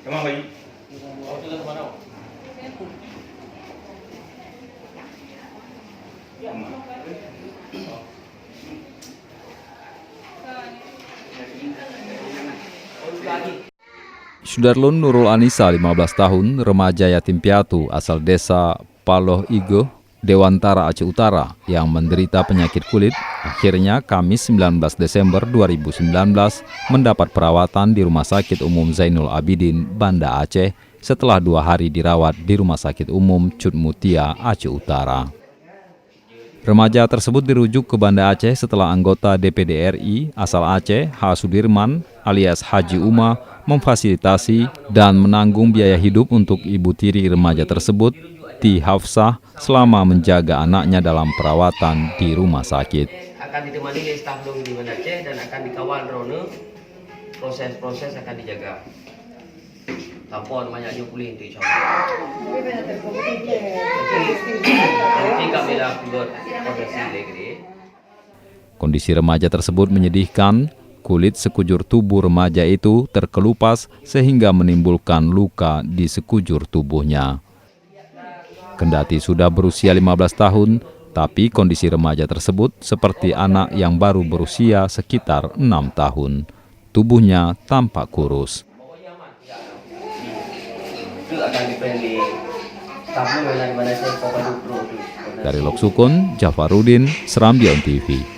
Emang bayi? Sudarlun Nurul Anissa, 15 tahun, remaja yatim piatu asal desa Paloh Igo, Dewantara, Aceh Utara, yang menderita penyakit kulit, akhirnya Kamis 19 Desember 2019 mendapat perawatan di Rumah Sakit Umum Zainul Abidin, Banda Aceh, setelah 2 hari dirawat di Rumah Sakit Umum Cud Mutia, Aceh Utara. Remaja tersebut dirujuk ke Banda Aceh setelah anggota DPD RI asal Aceh, H. Sudirman alias Haji Uma, memfasilitasi dan menanggung biaya hidup untuk ibu tiri remaja tersebut, Ti Hafsah, selama menjaga anaknya dalam perawatan di rumah sakit. Akan ditemani oleh staf di Banda Aceh dan akan dikawal drone, proses-proses akan dijaga. Tampon banyaknya pulih itu insyaallah. Nanti kami buat prosesi lagi. Kondisi remaja tersebut menyedihkan. Kulit sekujur tubuh remaja itu terkelupas sehingga menimbulkan luka di sekujur tubuhnya. Kendati sudah berusia 15 tahun, tapi kondisi remaja tersebut seperti anak yang baru berusia sekitar 6 tahun. Tubuhnya tampak kurus. Dari Loksukun, Jafarudin, Serambion TV.